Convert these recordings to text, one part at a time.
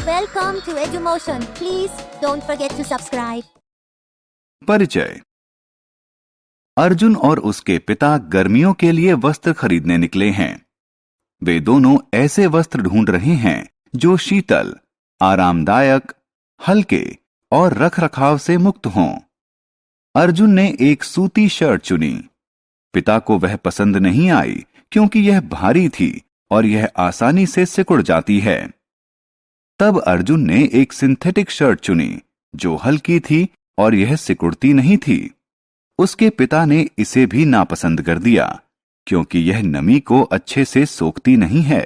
Welcome to Edumotion. Please don't forget to subscribe. परिचय। अर्जुन और उसके पिता गर्मियों के लिए वस्त्र खरीदने निकले हैं। वे दोनों ऐसे वस्त्र ढूंढ रहे हैं जो शीतल, आरामदायक, हल्के और रखरखाव से मुक्त हों। अर्जुन ने एक सूती शर्ट चुनी। पिता को वह पसंद नहीं आई क्योंकि यह भारी थी और यह आसानी से सिकुड़ जाती है। तब अर्जुन ने एक सिंथेटिक शर्ट चुनी जो हल्की थी और यह सिकुड़ती नहीं थी। उसके पिता ने इसे भी नापसंद कर दिया क्योंकि यह नमी को अच्छे से सोखती नहीं है।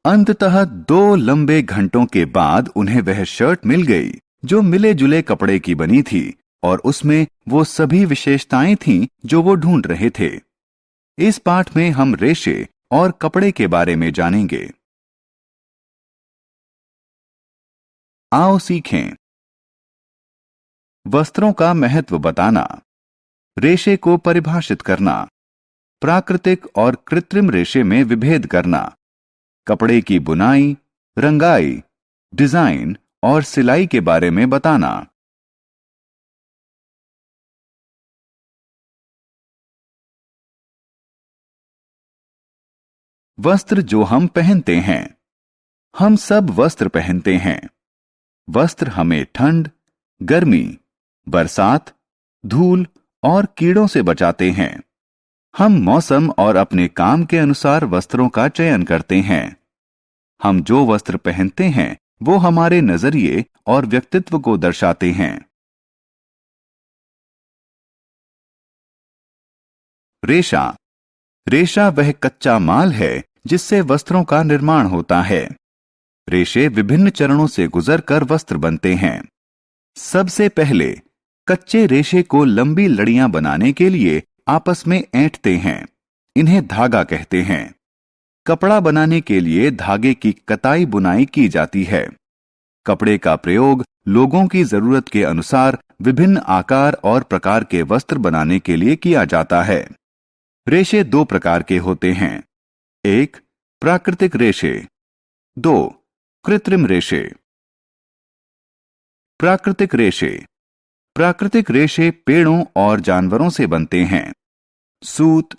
अंततः 2 लंबे घंटों के बाद उन्हें वह शर्ट मिल गई जो मिले जुले कपड़े की बनी थी और उसमें वो सभी विशेषताएं थीं जो वो ढूंढ रहे थे। इस पाठ में हम रेशे और कपड़े के बारे में जानेंगे। आओ सीखें। वस्त्रों का महत्व बताना, रेशे को परिभाषित करना, प्राकृतिक और कृत्रिम रेशे में विभेद करना, कपड़े की बुनाई, रंगाई, डिजाइन और सिलाई के बारे में बताना। वस्त्र जो हम पहनते हैं। हम सब वस्त्र पहनते हैं। वस्त्र हमें ठंड, गर्मी, बरसात, धूल और कीड़ों से बचाते हैं। हम मौसम और अपने काम के अनुसार वस्त्रों का चयन करते हैं। हम जो वस्त्र पहनते हैं वो हमारे नजरिए और व्यक्तित्व को दर्शाते हैं। रेशा। रेशा वह कच्चा माल है जिससे वस्त्रों का निर्माण होता है। रेशे विभिन्न चरणों से गुजरकर वस्त्र बनते हैं। सबसे पहले कच्चे रेशे को लंबी लड़ियां बनाने के लिए आपस में ऐंठते हैं। इन्हें धागा कहते हैं। कपड़ा बनाने के लिए धागे की कताई बुनाई की जाती है। कपड़े का प्रयोग लोगों की जरूरत के अनुसार विभिन्न आकार और प्रकार के वस्त्र बनाने के लिए किया जाता है। रेशे 2 प्रकार के होते हैं। 1. प्राकृतिक रेशे। 2. कृत्रिम रेशे। प्राकृतिक रेशे। प्राकृतिक रेशे पेड़ों और जानवरों से बनते हैं। सूत,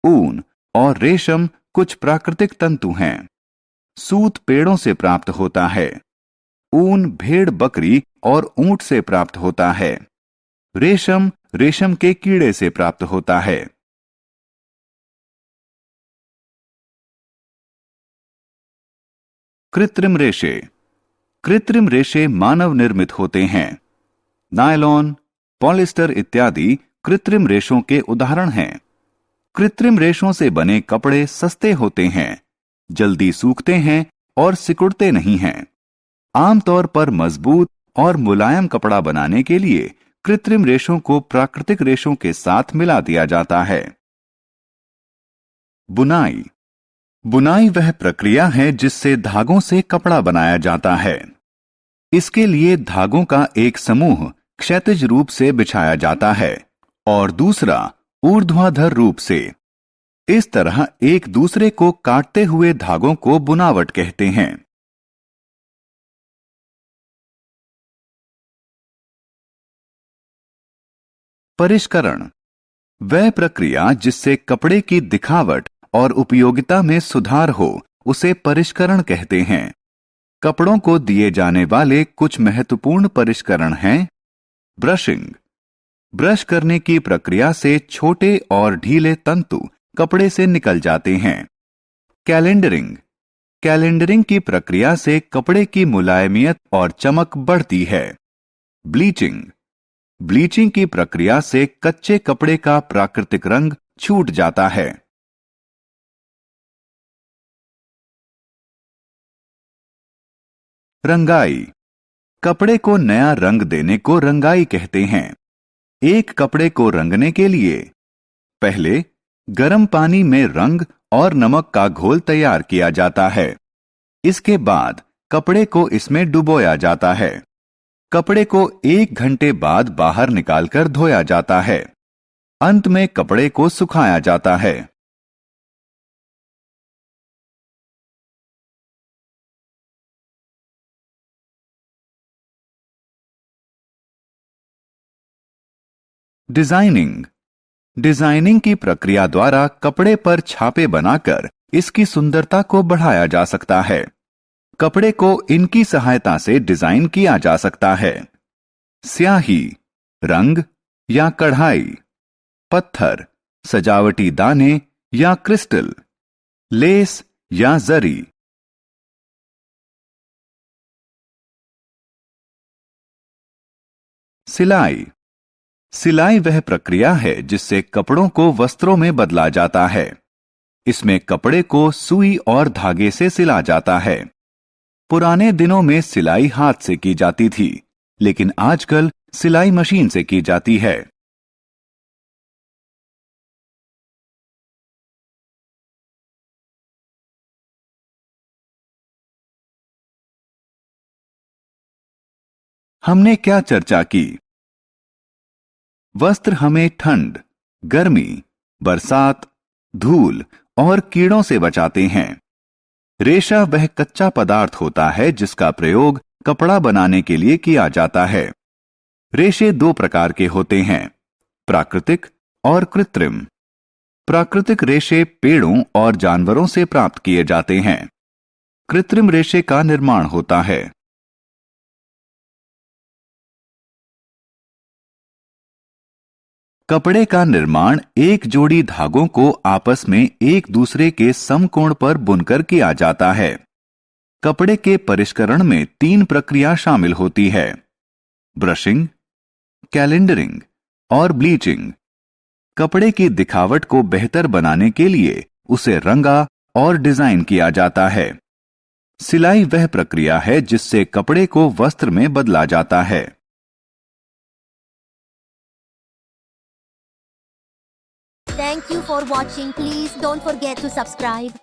ऊन और रेशम कुछ प्राकृतिक तंतु हैं। सूत पेड़ों से प्राप्त होता है। ऊन भेड़, बकरी और ऊंट से प्राप्त होता है। रेशम रेशम के कीड़े से प्राप्त होता है। कृत्रिम रेशे। कृत्रिम रेशे मानव निर्मित होते हैं। नायलॉन, पॉलिस्टर इत्यादि कृत्रिम रेशों के उदाहरण हैं। कृत्रिम रेशों से बने कपड़े सस्ते होते हैं, जल्दी सूखते हैं और सिकुड़ते नहीं हैं। आमतौर पर मजबूत और मुलायम कपड़ा बनाने के लिए कृत्रिम रेशों को प्राकृतिक रेशों के साथ मिला दिया जाता है। बुनाई। बुनाई वह प्रक्रिया है जिससे धागों से कपड़ा बनाया जाता है। इसके लिए धागों का एक समूह क्षैतिज रूप से बिछाया जाता है और दूसरा ऊर्ध्वाधर रूप से। इस तरह एक दूसरे को काटते हुए धागों को बुनावट कहते हैं। परिष्करण वह प्रक्रिया जिससे कपड़े की दिखावट और उपयोगिता में सुधार हो उसे परिष्करण कहते हैं। कपड़ों को दिए जाने वाले कुछ महत्वपूर्ण परिष्करण हैं। ब्रशिंग। ब्रश करने की प्रक्रिया से छोटे और ढीले तंतु कपड़े से निकल जाते हैं। कैलेंडरिंग। कैलेंडरिंग की प्रक्रिया से कपड़े की मुलायमियत और चमक बढ़ती है। ब्लीचिंग। ब्लीचिंग की प्रक्रिया से कच्चे कपड़े का प्राकृतिक रंग छूट जाता है। रंगाई। कपड़े को नया रंग देने को रंगाई कहते हैं। एक कपड़े को रंगने के लिए पहले गर्म पानी में रंग और नमक का घोल तैयार किया जाता है। इसके बाद कपड़े को इसमें डुबोया जाता है। कपड़े को 1 घंटे बाद बाहर निकालकर धोया जाता है। अंत में कपड़े को सुखाया जाता है। डिजाइनिंग। डिजाइनिंग की प्रक्रिया द्वारा कपड़े पर छापे बनाकर इसकी सुंदरता को बढ़ाया जा सकता है। कपड़े को इनकी सहायता से डिजाइन किया जा सकता है। स्याही, रंग या कढ़ाई, पत्थर, सजावटी दाने या क्रिस्टल, लेस या जरी। सिलाई। सिलाई वह प्रक्रिया है जिससे कपड़ों को वस्त्रों में बदला जाता है। इसमें कपड़े को सुई और धागे से सिला जाता है। पुराने दिनों में सिलाई हाथ से की जाती थी, लेकिन आजकल सिलाई मशीन से की जाती है। हमने क्या चर्चा की? वस्त्र हमें ठंड, गर्मी, बरसात, धूल और कीड़ों से बचाते हैं। रेशा वह कच्चा पदार्थ होता है जिसका प्रयोग कपड़ा बनाने के लिए किया जाता है। रेशे दो प्रकार के होते हैं, प्राकृतिक और कृत्रिम। प्राकृतिक रेशे पेड़ों और जानवरों से प्राप्त किए जाते हैं। कृत्रिम रेशे का निर्माण होता है। कपड़े का निर्माण एक जोड़ी धागों को आपस में एक दूसरे के समकोण पर बुनकर किया जाता है। कपड़े के परिष्करण में 3 प्रक्रिया शामिल होती है, ब्रशिंग, कैलेंडरिंग और ब्लीचिंग। कपड़े की दिखावट को बेहतर बनाने के लिए उसे रंगा और डिजाइन किया जाता है। सिलाई वह प्रक्रिया है जिससे कपड़े को वस्त्र में बदला जाता है। Thank you for watching. Please don't forget to subscribe.